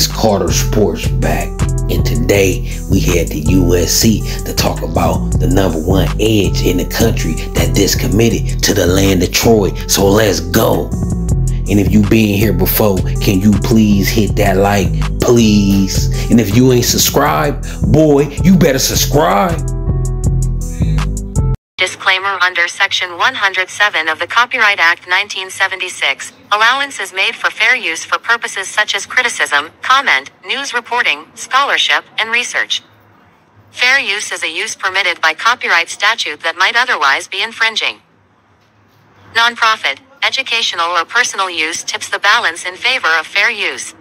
It's Carter Sports back, and today we head to USC to talk about the #1 edge in the country that just committed to the land of Troy. So let's go. And if you been here before, can you please hit that like, please? And if you ain't subscribed, boy, you better subscribe. Disclaimer: under Section 107 of the Copyright Act 1976, allowance is made for fair use for purposes such as criticism, comment, news reporting, scholarship, and research. Fair use is a use permitted by copyright statute that might otherwise be infringing. Nonprofit, educational, or personal use tips the balance in favor of fair use.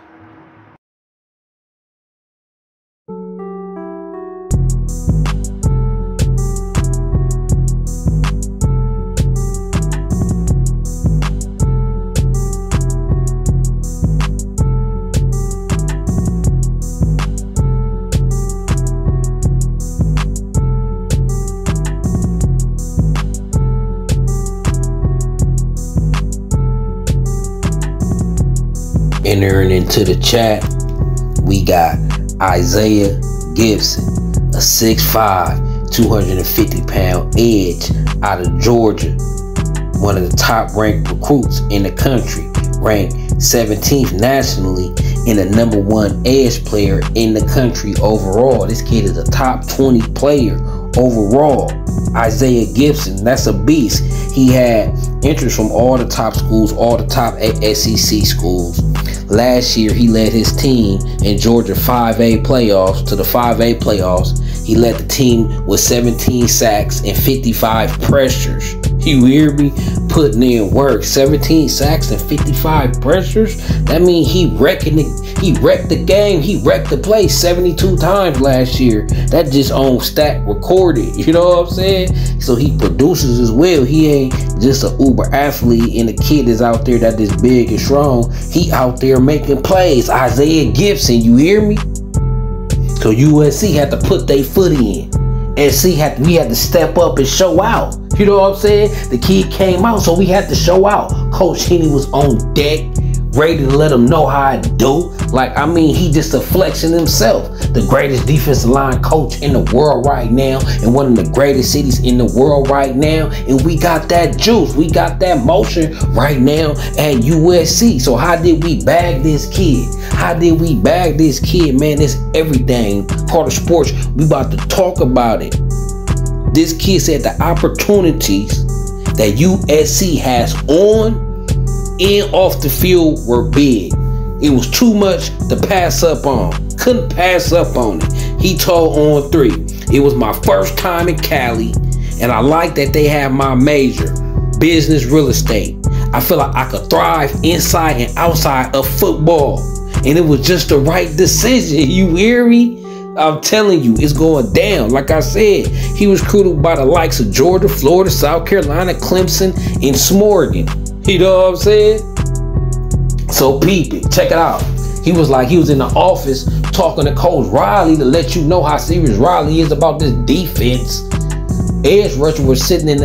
Entering into the chat, we got Isaiah Gibson, a 6'5", 250-pound edge out of Georgia, one of the top-ranked recruits in the country, ranked 17th nationally and the #1 edge player in the country overall. This kid is a top 20 player overall. Isaiah Gibson, that's a beast. He had interest from all the top schools, all the top SEC schools. Last year, he led his team in Georgia 5A playoffs to the 5A playoffs. He led the team with 17 sacks and 55 pressures. You hear me? Putting in work. 17 sacks and 55 pressures. That means he wrecked the game. He wrecked the play 72 times last year. That just on stat recorded. You know what I'm saying? So he produces as well. He ain't just an uber athlete and a kid is out there that is big and strong. He out there making plays. Isaiah Gibson, you hear me? So USC had to put their foot in. And we had to step up and show out. You know what I'm saying? The kid came out, so we had to show out. Coach Henny was on deck, ready to let him know how to do. Like, I mean, he just a flexing himself. The greatest defensive line coach in the world right now, in one of the greatest cities in the world right now. And we got that juice. We got that motion right now at USC. So how did we bag this kid? How did we bag this kid, man? It's everything. Carter Sports, we about to talk about it. This kid said the opportunities that USC has on and off the field were big. It was too much to pass up on. Couldn't pass up on it. He told On 3, it was my first time in Cali, and I like that they have my major, business real estate. I feel like I could thrive inside and outside of football, and it was just the right decision. You hear me? I'm telling you, it's going down. Like I said, he was recruited by the likes of Georgia, Florida, South Carolina, Clemson, and Smorgon. You know what I'm saying? So peep it, check it out. He was in the office talking to Coach Riley to let you know how serious Riley is about this defense. Edge rusher was sitting in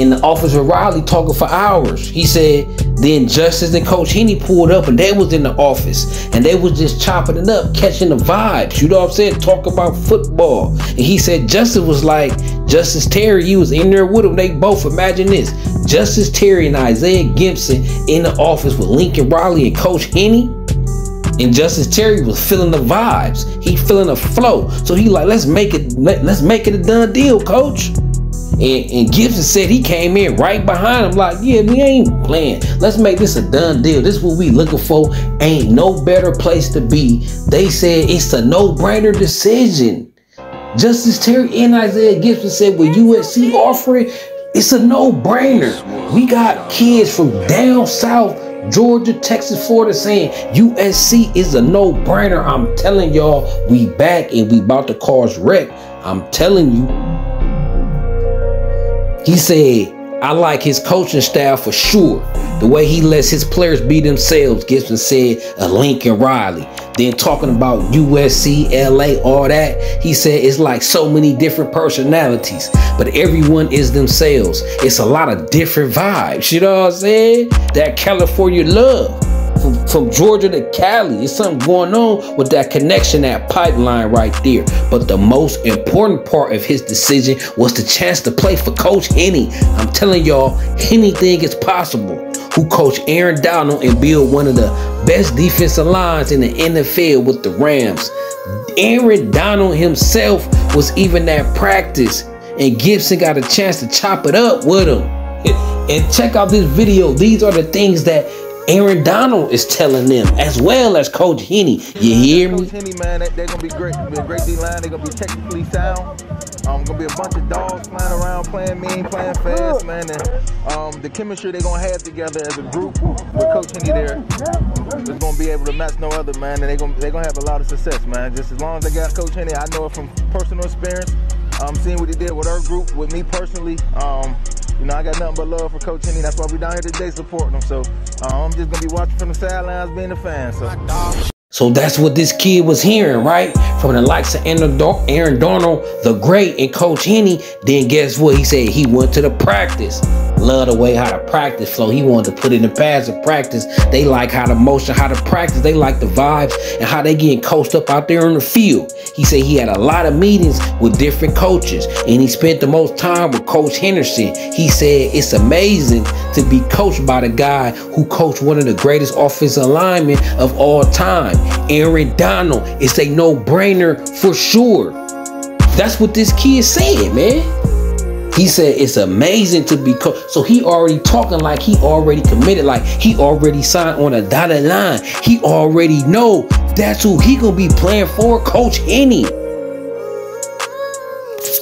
the office with Riley talking for hours. He said then Justice and Coach Henny pulled up and they was in the office and they was just chopping it up, catching the vibes. You know what I'm saying? Talk about football. And he said Justice was like, Justice Terry, he was in there with him. They both, imagine this, Justice Terry and Isaiah Gibson in the office with Lincoln Riley and Coach Henny. And Justice Terry was feeling the vibes. He feeling the flow. So he like, let's make it a done deal, coach. And Gibson said he came in right behind him like, yeah, we ain't playing. Let's make this a done deal. This is what we looking for. Ain't no better place to be. They said it's a no-brainer decision. Justice Terry and Isaiah Gibson said with USC offering, it's a no-brainer. We got kids from down south, Georgia, Texas, Florida saying USC is a no-brainer. I'm telling y'all, we back and we about to cause wreck. I'm telling you. He said, I like his coaching style for sure. The way he lets his players be themselves, Gibson said, a Lincoln Riley. Then talking about USC, LA, all that, he said it's like so many different personalities, but everyone is themselves. It's a lot of different vibes. You know what I'm saying? That California love. from Georgia to Cali. There's something going on with that connection, that pipeline right there. But the most important part of his decision was the chance to play for Coach Henny. I'm telling y'all, anything is possible. Who coached Aaron Donald and built one of the best defensive lines in the NFL with the Rams. Aaron Donald himself was even at practice, and Gibson got a chance to chop it up with him. And check out this video. These are the things that Aaron Donald is telling them, as well as Coach Henny. You hear me? Coach Henny, man, they're gonna be great. They're gonna be a great D-line. They're gonna be technically sound. Gonna be a bunch of dogs flying around, playing mean, playing fast, man. And the chemistry they're gonna have together as a group with Coach Henny there is gonna be able to match no other, man. And they're gonna have a lot of success, man. Just as long as they got Coach Henny, I know it from personal experience. Seeing what he did with our group, with me personally. You know, I got nothing but love for Coach Henny. That's why we down here today supporting him. So I'm just gonna be watching from the sidelines, being a fan. So that's what this kid was hearing, right? From the likes of Aaron Donald, the great, and Coach Henny. Then guess what? He said he went to the practice. Love the way how the practice flow. He wanted to put in the pads of practice. They like how the motion, how the practice. They like the vibes and how they getting coached up out there in the field. He said he had a lot of meetings with different coaches, and he spent the most time with Coach Henderson. He said it's amazing to be coached by the guy who coached one of the greatest offensive linemen of all time, Aaron Donald. It's a no-brainer for sure. That's what this kid said, man. He said it's amazing to be coached. So he already talking like he already committed, like he already signed on a dotted line. He already know that's who he gonna be playing for, Coach Henny.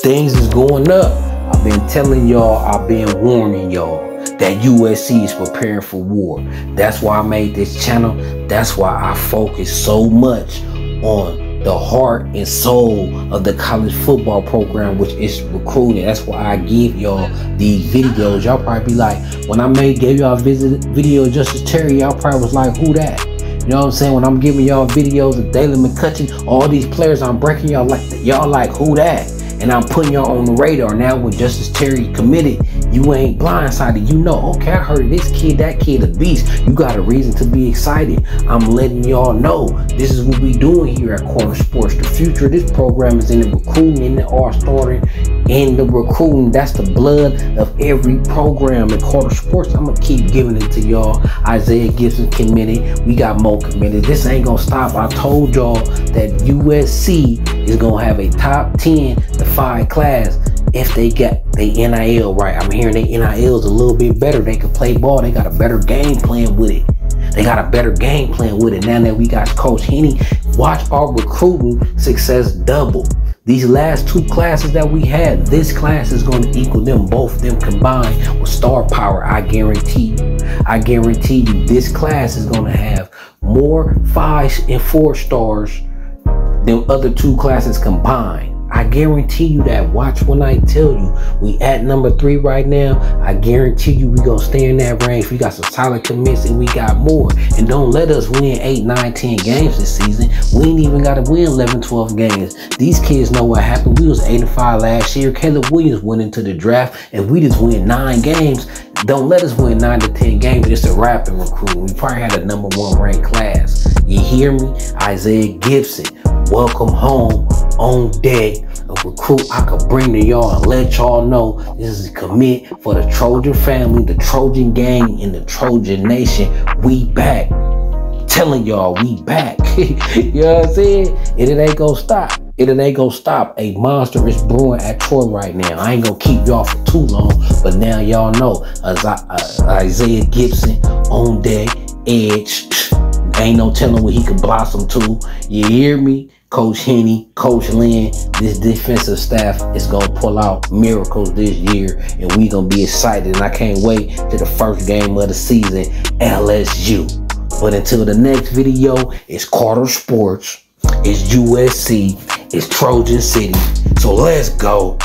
Things is going up. I've been telling y'all, I've been warning y'all that USC is preparing for war. That's why I made this channel. That's why I focus so much on the heart and soul of the college football program, which is recruiting. That's why I give y'all these videos. Y'all probably be like, when I gave y'all a video of Justice Terry, y'all probably was like, who that? You know what I'm saying? When I'm giving y'all videos of Daylon McCutcheon, all these players I'm breaking, y'all like, who that? And I'm putting y'all on the radar. Now with Justice Terry committed, you ain't blindsided. You know, okay, I heard this kid, that kid a beast. You got a reason to be excited. I'm letting y'all know this is what we doing here at Corner Sports. The future of this program is in the recruiting, in the art starting, in the recruiting. That's the blood of every program in Corner Sports. I'm gonna keep giving it to y'all. Isaiah Gibson committed. We got more committed. This ain't gonna stop. I told y'all that USC is gonna have a top 10 to 5 class if they get their NIL right. I'm hearing their NIL is a little bit better. They can play ball. They got a better game plan with it. They got a better game plan with it. Now that we got Coach Henny, watch our recruiting success double. These last 2 classes that we had, this class is going to equal them, both of them combined with star power. I guarantee you. I guarantee you this class is going to have more 5 and 4 stars than other 2 classes combined. I guarantee you that. Watch when I tell you. We at number 3 right now. I guarantee you we gonna stay in that range. We got some solid commits and we got more. And don't let us win 8, 9, 10 games this season. We ain't even gotta win 11, 12 games. These kids know what happened. We was 8-5 last year. Caleb Williams went into the draft and we just win 9 games. Don't let us win 9 to 10 games. It's a rap and recruiting. We probably had a number 1 ranked class. You hear me? Isaiah Gibson, welcome home, on deck. A recruit I could bring to y'all and let y'all know this is a commit for the Trojan family, the Trojan gang, and the Trojan nation. We back. Telling y'all we back. You know what I'm saying? And it ain't gonna stop. It ain't gonna stop. A monster is brewing at Troy right now. I ain't gonna keep y'all for too long, but now y'all know Isaiah Gibson on deck, edge. Ain't no telling what he could blossom to. You hear me? Coach Henny, Coach Lynn, this defensive staff is going to pull out miracles this year, and we going to be excited. And I can't wait to the first game of the season, LSU. But until the next video, it's Carter Sports, it's USC, it's Trojan City. So let's go.